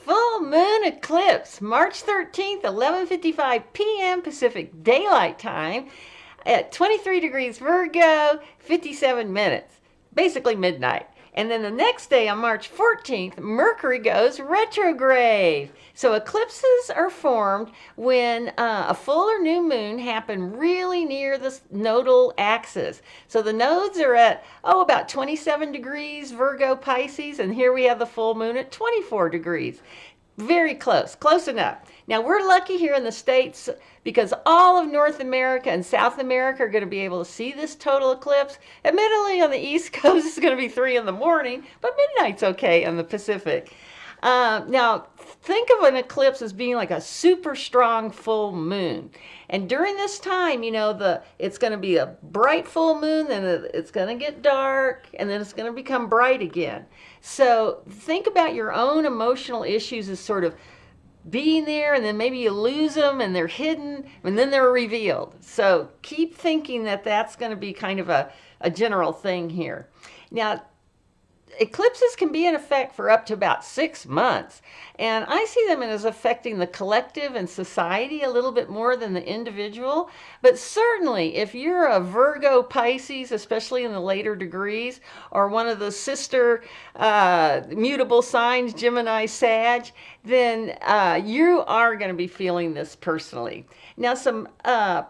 full moon eclipse, March 13th, 11:55 p.m. Pacific Daylight Time at 23 degrees Virgo, 57 minutes, basically midnight. And then the next day on March 14th, Mercury goes retrograde. So eclipses are formed when a full or new moon happen really near the nodal axis. So the nodes are at, about 27 degrees Virgo Pisces, and here we have the full moon at 24 degrees. Very close enough. Now we're lucky here in the States because all of North America and South America are going to be able to see this total eclipse. Admittedly, on the East Coast, it's going to be 3 in the morning, but midnight's okay in the Pacific. Now, think of an eclipse as being like a super strong full moon. And during this time, it's going to be a bright full moon, then it's going to get dark, and then it's going to become bright again. So think about your own emotional issues as sort of being there, and then maybe you lose them and they're hidden and then they're revealed. So keep thinking that that's going to be kind of a general thing here. Now, eclipses can be in effect for up to about 6 months, and I see them as affecting the collective and society a little bit more than the individual. But certainly if you're a Virgo Pisces, especially in the later degrees, or one of the sister mutable signs, Gemini, Sag, then you are going to be feeling this personally. Now, some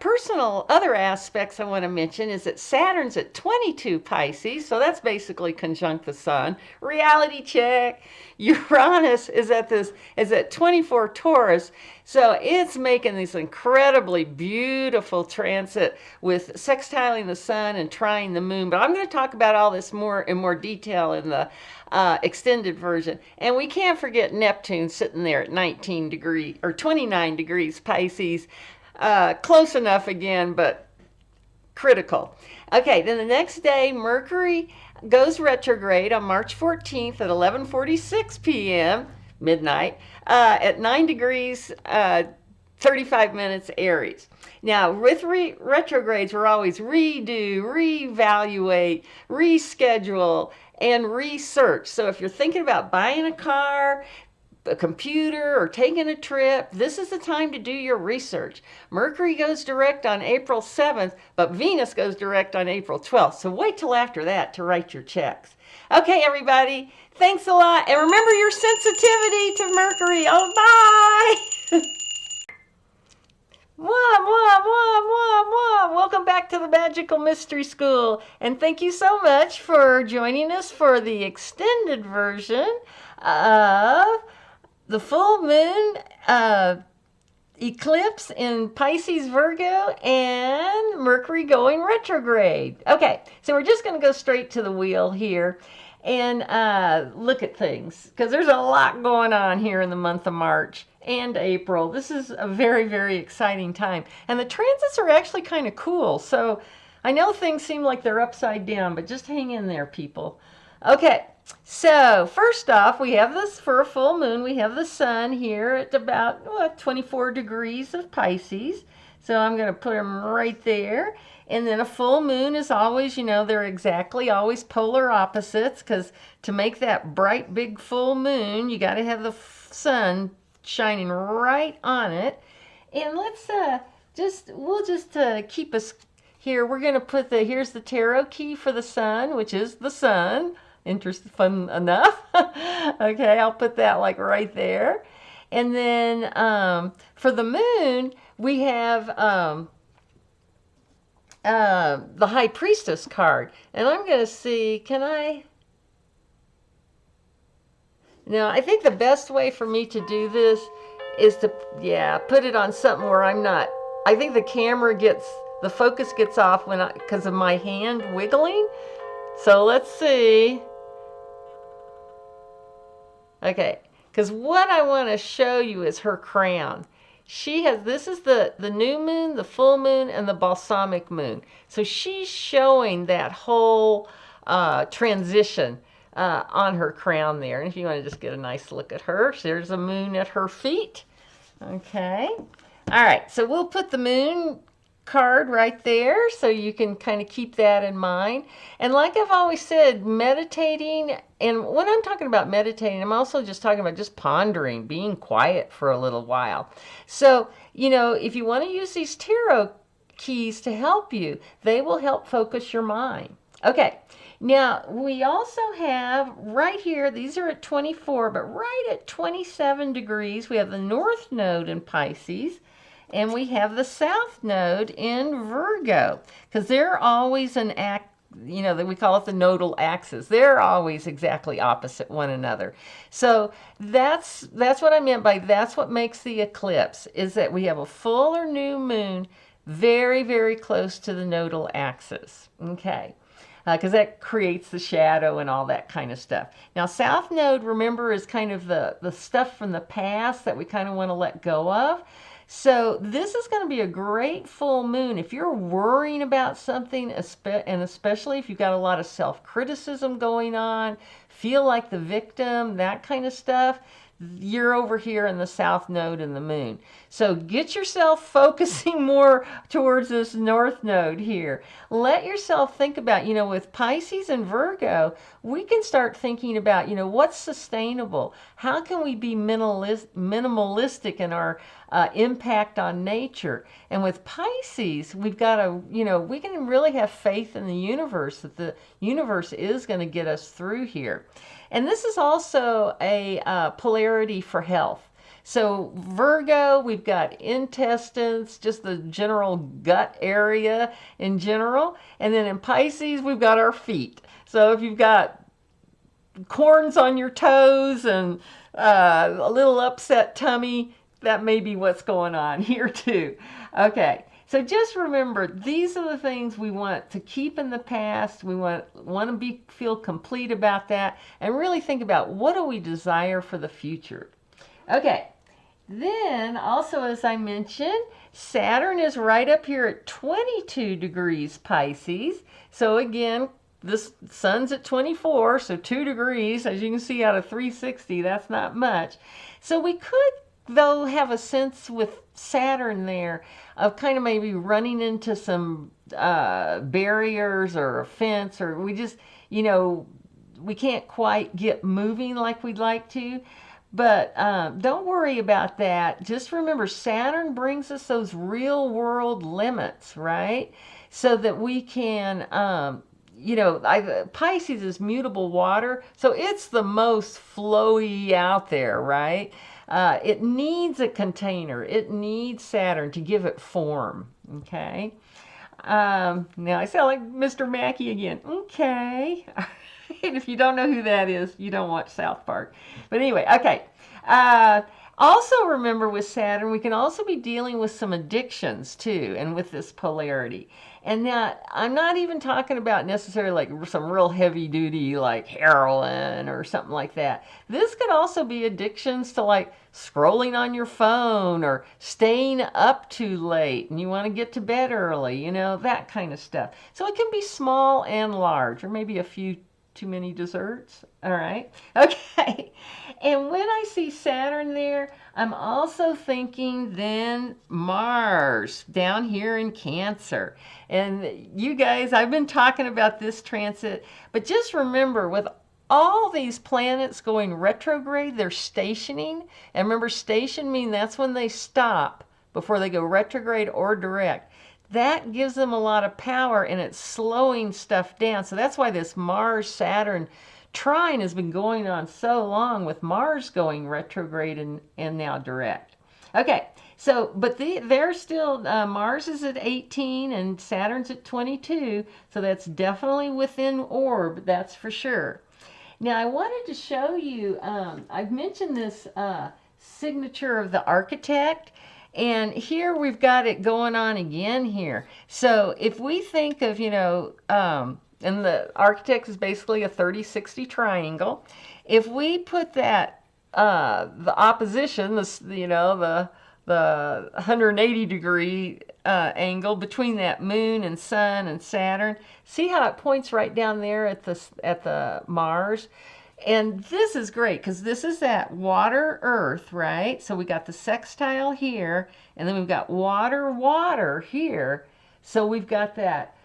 personal other aspects I want to mention is that Saturn's at 22 Pisces, so that's basically conjunct the Sun. Reality check. Uranus is at 24 Taurus, so it's making this incredibly beautiful transit with sextiling the Sun and trining the Moon. But I'm going to talk about all this in more detail in the extended version. And we can't forget Neptune sitting there at 19 degrees or 29 degrees Pisces. Close enough again, but critical. Okay, then the next day, Mercury goes retrograde on March 14th at 11:46 p.m., midnight, at 9 degrees, 35 minutes Aries. Now, with retrogrades, we're always redo, reevaluate, reschedule, and research. So if you're thinking about buying a car, a computer, or taking a trip, this is the time to do your research. Mercury goes direct on April 7th, but Venus goes direct on April 12th. So wait till after that to write your checks. Okay, everybody, thanks a lot. And remember your sensitivity to Mercury. Oh, bye. Mwah, mwah, mwah, mwah, mwah. Welcome back to the Magical Mystery School. And thank you so much for joining us for the extended version of the full moon eclipse in Pisces, Virgo, and Mercury going retrograde. Okay, so we're just going to go straight to the wheel here and look at things, because there's a lot going on here in the month of March and April. This is a very, very exciting time. And the transits are actually kind of cool. So I know things seem like they're upside down, but just hang in there, people. Okay. So first off, we have this for a full moon. We have the Sun here at about 24 degrees of Pisces. So I'm going to put him right there. And then a full moon is always, they're exactly always polar opposites, because to make that bright big full moon, you got to have the Sun shining right on it. And let's we'll just keep us here. We're going to put here's the tarot key for the Sun, which is the Sun. Fun enough. Okay, I'll put that like right there. And then for the moon, we have the High Priestess card. And I'm going to see, Now, I think the best way for me to do this is to, put it on something where I'm not, I think the focus gets off because of my hand wiggling. So let's see. Okay, because what I want to show you is her crown. This is the new moon, the full moon, and the balsamic moon. So she's showing that whole transition on her crown there. And if you want to just get a nice look at her, there's a moon at her feet. Okay. All right, so we'll put the moon card right there, so you can kind of keep that in mind. And like I've always said, meditating, and when I'm talking about meditating, I'm also just talking about just pondering, being quiet for a little while. So, you know, if you want to use these tarot keys to help you, they will help focus your mind. Okay, now we also have right here, these are at 24, but right at 27 degrees, we have the North Node in Pisces. And we have the South Node in Virgo, because they're always an you know, we call it the nodal axis. They're always exactly opposite one another. So that's what I meant by that's what makes the eclipse, is that we have a full or new moon very, very close to the nodal axis. Okay. Because that creates the shadow and all that kind of stuff. Now, South Node, remember, is kind of the stuff from the past that we kind of want to let go of. So this is going to be a great full moon. If you're worrying about something, and especially if you've got a lot of self-criticism going on, feel like the victim, that kind of stuff, you're over here in the South Node in the moon. So get yourself focusing more towards this North Node here. Let yourself think about, you know, with Pisces and Virgo, we can start thinking about, you know, what's sustainable? How can we be minimalistic in our impact on nature? And with Pisces, we've got to, you know, we can really have faith in the universe, that the universe is going to get us through here. And this is also a polarity for health. So Virgo, we've got intestines, just the general gut area in general. And then in Pisces, we've got our feet. So if you've got corns on your toes and a little upset tummy, that may be what's going on here too. Okay. So just remember, these are the things we want to keep in the past. We want to feel complete about that, and really think about, what do we desire for the future? Okay, then also, as I mentioned, Saturn is right up here at 22 degrees Pisces. So again, this sun's at 24, so 2 degrees, as you can see, out of 360, that's not much. So we could, though, have a sense with Saturn there of kind of maybe running into some barriers or a fence, or we just, you know, we can't quite get moving like we'd like to. But don't worry about that. Just remember, Saturn brings us those real world limits, right? So that we can, you know, Pisces is mutable water, so it's the most flowy out there, right? It needs a container. It needs Saturn to give it form, okay? Now I sound like Mr. Mackey again. Okay. And if you don't know who that is, you don't watch South Park. But anyway, okay. Also remember, with Saturn, we can also be dealing with some addictions too, and with this polarity. And now, I'm not even talking about necessarily like some real heavy duty like heroin or something like that. This could also be addictions to like scrolling on your phone or staying up too late and you want to get to bed early, you know, that kind of stuff. So it can be small and large, or maybe a few too many desserts. All right. Okay. And when I see Saturn there, I'm also thinking then Mars down here in Cancer. And you guys, I've been talking about this transit, but just remember, with all these planets going retrograde, they're stationing. And remember, station means that's when they stop before they go retrograde or direct. That gives them a lot of power, and it's slowing stuff down. So that's why this Mars-Saturn trine has been going on so long, with Mars going retrograde and now direct. Okay, so, but they're still, Mars is at 18 and Saturn's at 22, so that's definitely within orb, that's for sure. Now, I wanted to show you, I've mentioned this signature of the architect, and here we've got it going on again here. So if we think of, you know, and the architect is basically a 30-60 triangle. If we put that, the opposition, you know, the 180 degree angle between that moon and sun and Saturn, see how it points right down there at the Mars? And this is great, because this is that water earth, right? So we got the sextile here, and then we've got water here. So we've got that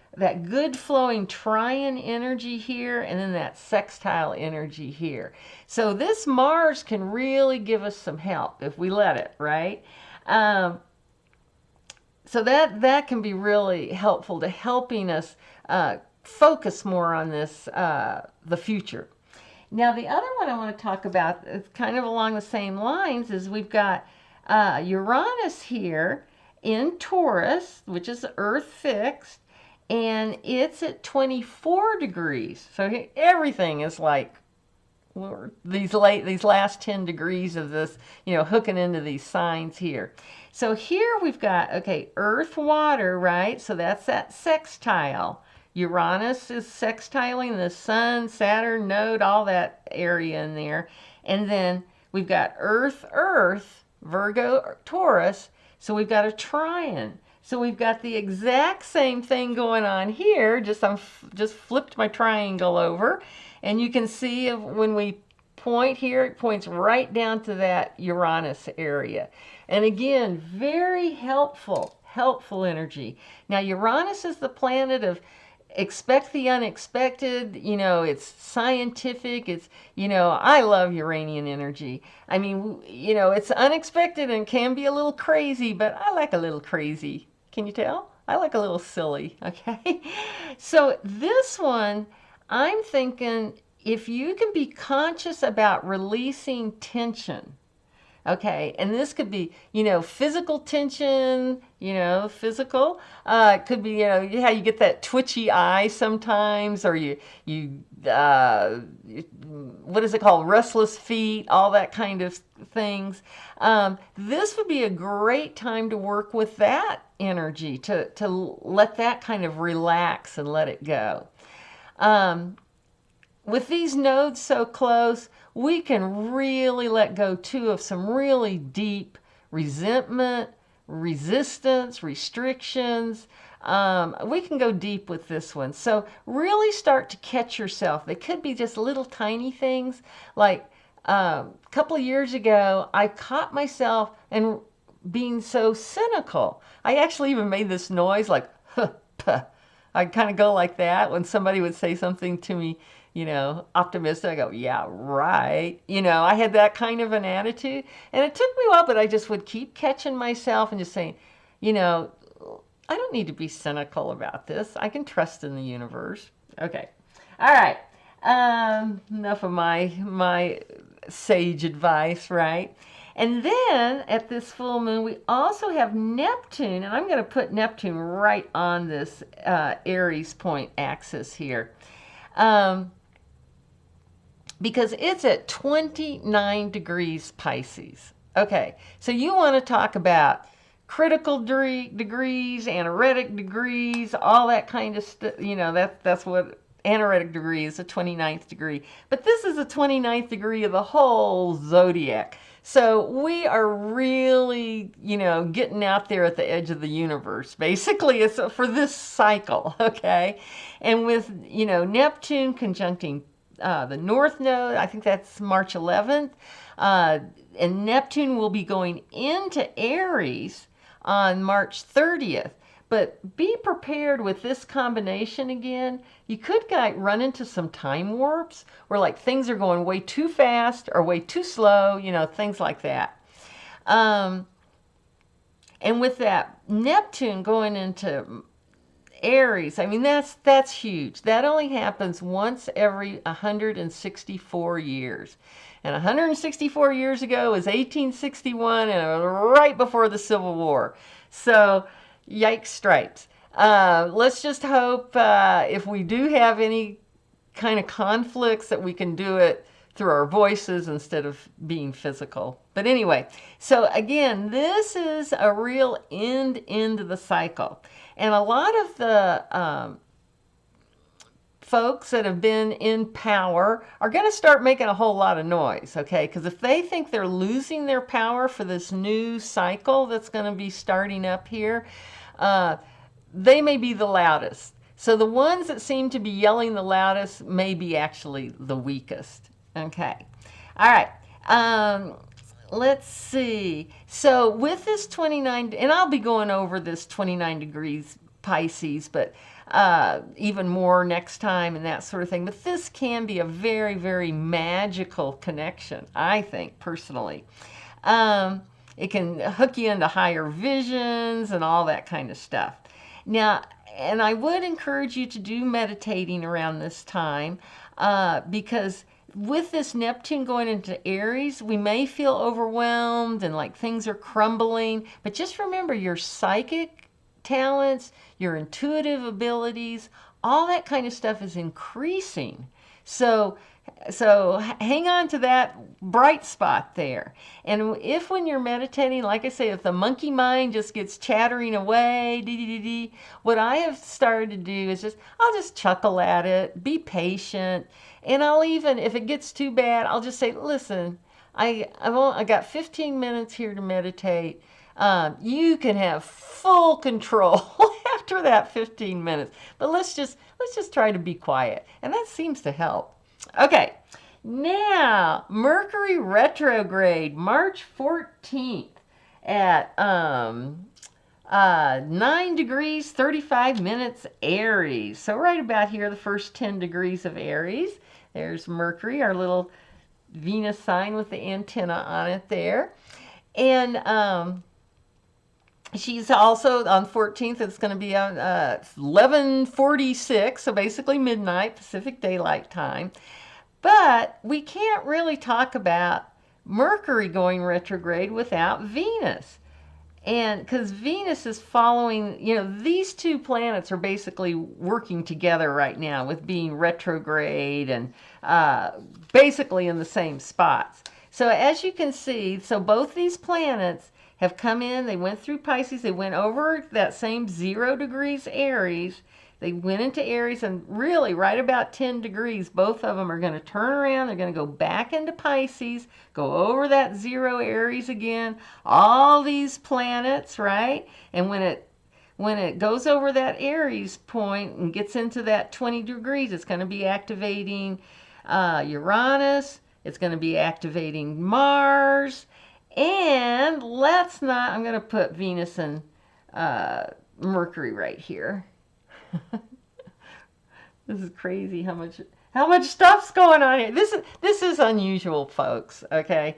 good flowing trine energy here, and then that sextile energy here. So this Mars can really give us some help if we let it, right? So that can be really helpful to helping us focus more on this, the future. Now, the other one I want to talk about, kind of along the same lines, is we've got Uranus here in Taurus, which is Earth fixed, and it's at 24 degrees. So everything is like these last 10 degrees of this, hooking into these signs here. So here we've got, okay, Earth, water, right? So that's that sextile. Uranus is sextiling the Sun, Saturn, node, all that area in there. And then we've got Earth, Virgo, Taurus. So we've got a trine. So we've got the exact same thing going on here. I just flipped my triangle over. And you can see when we point here, it points right down to that Uranus area. And again, very helpful energy. Now, Uranus is the planet of expect the unexpected. It's scientific. It's, I love Uranian energy. I mean, it's unexpected and can be a little crazy, but I like a little crazy. Can you tell? I like a little silly, okay? So this one, I'm thinking if you can be conscious about releasing tension, okay, and this could be, physical tension, physical. It could be, how you get that twitchy eye sometimes, or what is it called? Restless feet, all that kind of things. This would be a great time to work with that energy, to let that kind of relax and let it go. With these nodes so close, we can really let go too of some really deep resentment, resistance, restrictions. We can go deep with this one. So really start to catch yourself. They could be just little tiny things. Like a couple of years ago, I caught myself and being so cynical. I actually even made this noise like, huh, puh. I'd kind of go like that when somebody would say something to me, optimistic. I go, yeah, right. I had that kind of an attitude. And it took me a while, but I just would keep catching myself and just saying, I don't need to be cynical about this. I can trust in the universe. Okay. All right. Enough of my sage advice, right? And then at this full moon, we also have Neptune, and I'm going to put Neptune right on this Aries point axis here. Because it's at 29 degrees Pisces. Okay, so you want to talk about critical degrees, anaretic degrees, all that kind of stuff. That's what anaretic degree is, the 29th degree. But this is the 29th degree of the whole zodiac. So we are really, getting out there at the edge of the universe. Basically, it's for this cycle, okay? And with, Neptune conjuncting the North Node, I think that's March 11th. And Neptune will be going into Aries on March 30th. But be prepared with this combination again. You could run into some time warps where like things are going way too fast or way too slow, things like that. And with that Neptune going into Aries, I mean, that's huge. That only happens once every 164 years. And 164 years ago was 1861, and it was right before the Civil War. So, yikes stripes. Let's just hope if we do have any kind of conflicts that we can do it through our voices instead of being physical. But anyway, so again, this is a real end to the cycle. And a lot of the folks that have been in power are going to start making a whole lot of noise, okay? Because if they think they're losing their power for this new cycle that's going to be starting up here, they may be the loudest. So the ones that seem to be yelling the loudest may be actually the weakest, okay? All right. Let's see. So with this 29, and I'll be going over this 29 degrees Pisces, but even more next time and that sort of thing. But this can be a very, very magical connection, I think, personally. It can hook you into higher visions and all that kind of stuff. Now, and I would encourage you to do meditating around this time because with this Neptune going into Aries, we may feel overwhelmed and like things are crumbling. But just remember your psychic talents, your intuitive abilities, all that kind of stuff is increasing. So hang on to that bright spot there. And if when you're meditating, like I say, if the monkey mind just gets chattering away, what I have started to do is I'll just chuckle at it, be patient, and I'll even, if it gets too bad, I'll just say, listen, I got 15 minutes here to meditate. You can have full control after that 15 minutes, but let's just try to be quiet, and that seems to help. Okay, now Mercury retrograde, March 14th at 9 degrees 35 minutes Aries. So right about here, the first 10 degrees of Aries. There's Mercury, our little Venus sign with the antenna on it there. And she's also on 14th, it's going to be on 11:46, so basically midnight Pacific Daylight Time. But we can't really talk about Mercury going retrograde without Venus. And because Venus is following, these two planets are basically working together right now with being retrograde and basically in the same spots. So as you can see, so both these planets have come in, they went through Pisces, they went over that same 0 degrees Aries, they went into Aries, and really right about 10 degrees, both of them are going to turn around, they're going to go back into Pisces, go over that 0 Aries again, all these planets, right? And when it goes over that Aries point and gets into that 20 degrees, it's going to be activating Uranus, it's going to be activating Mars, and I'm going to put Venus and Mercury right here. This is crazy how much stuff's going on here. This is unusual, folks, okay?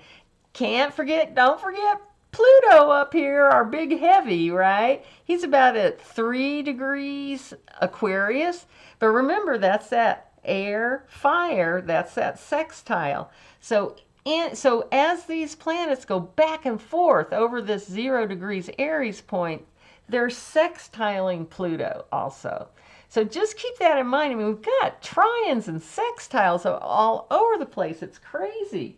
Don't forget Pluto up here, our big heavy, right? He's about at 3 degrees Aquarius, but remember, that's that air, fire, that's that sextile. So as these planets go back and forth over this 0 degrees Aries point, they're sextiling Pluto also. So just keep that in mind. I mean, we've got trines and sextiles all over the place. It's crazy.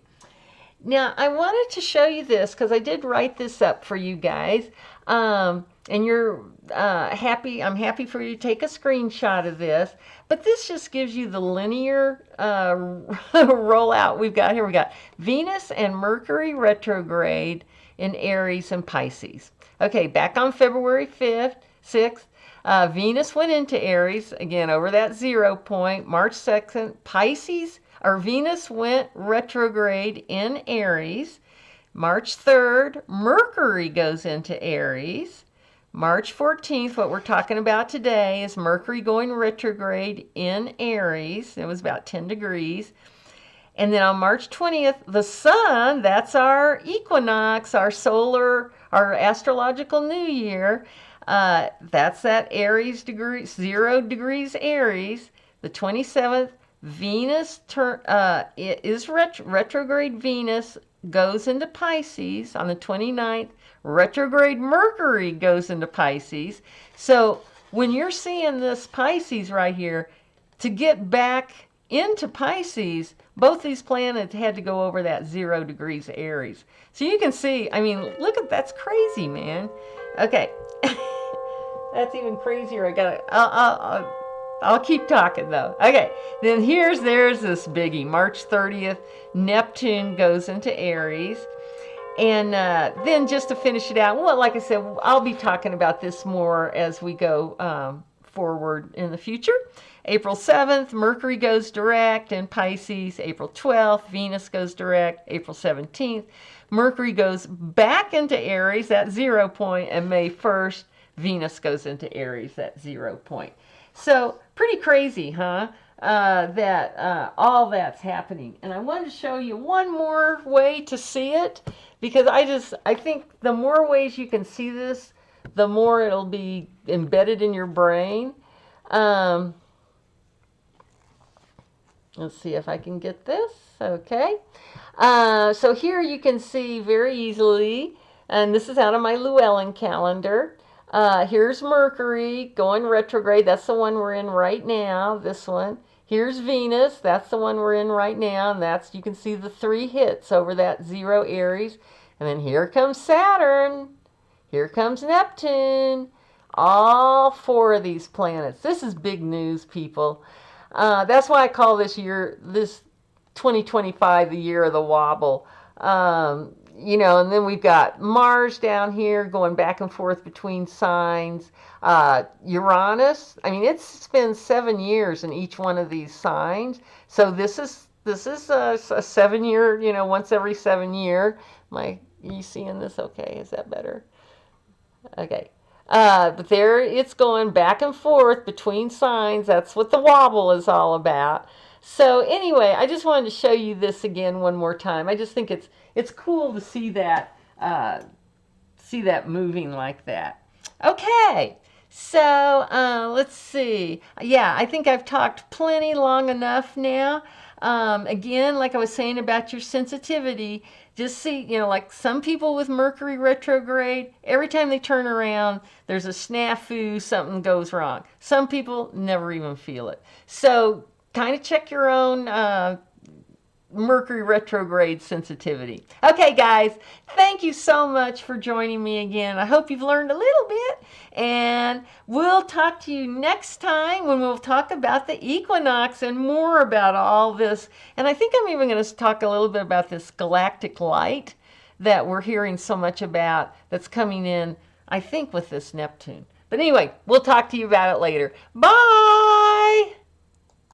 Now, I wanted to show you this because I did write this up for you guys. And you're happy. I'm happy for you to take a screenshot of this. But this just gives you the linear rollout we've got here. We got Venus and Mercury retrograde in Aries and Pisces. Okay, back on February 5th, 6th, Venus went into Aries, again, over that 0 point. March 2nd, Venus went retrograde in Aries. March 3rd, Mercury goes into Aries. March 14th, what we're talking about today is Mercury going retrograde in Aries. It was about 10 degrees. And then on March 20th, the sun, that's our equinox, our astrological new year. That's that Aries 0 degrees Aries. The 27th, Venus is retrograde Venus goes into Pisces. On the 29th, retrograde Mercury goes into Pisces. So when you're seeing this Pisces right here, to get back into Pisces, both these planets had to go over that 0 degrees Aries. So you can see, I mean, look at that's crazy, man. Okay. That's even crazier. I'll keep talking though. Okay. Then there's this biggie. March 30th, Neptune goes into Aries. And then just to finish it out, well, like I said, I'll be talking about this more as we go forward in the future. April 7th, Mercury goes direct in Pisces. April 12th, Venus goes direct. April 17th, Mercury goes back into Aries, that 0 point, and May 1st, Venus goes into Aries at 0 point. So pretty crazy, huh? That all that's happening. And I wanted to show you one more way to see it, because I think the more ways you can see this, the more it'll be embedded in your brain. Let's see if I can get this. Okay. So here you can see very easily, and this is out of my Llewellyn calendar. Here's Mercury going retrograde. That's the one we're in right now, this one. Here's Venus. That's the one we're in right now. And that's, you can see the 3 hits over that 0 Aries. And then here comes Saturn. Here comes Neptune. All 4 of these planets. This is big news, people. That's why I call this 2025 the year of the wobble. You know, and then we've got Mars down here going back and forth between signs. Uranus, I mean, it spends 7 years in each one of these signs. So this is a 7-year, you know, once every 7 year. You seeing this okay? Is that better? Okay. But there it's going back and forth between signs. That's what the wobble is all about. So anyway, I just wanted to show you this again one more time. I just think it's cool to see that moving like that. Okay, so let's see. Yeah, I think I've talked plenty long enough now. Again, like I was saying about your sensitivity, just see, you know, like some people with Mercury retrograde, every time they turn around, there's a snafu, something goes wrong. Some people never even feel it. So kind of check your own Mercury retrograde sensitivity. Okay, guys, thank you so much for joining me again. I hope you've learned a little bit, and we'll talk to you next time when we'll talk about the equinox and more about all this. And I think I'm even going to talk a little bit about this galactic light that we're hearing so much about that's coming in, I think, with this Neptune. But anyway, we'll talk to you about it later. Bye!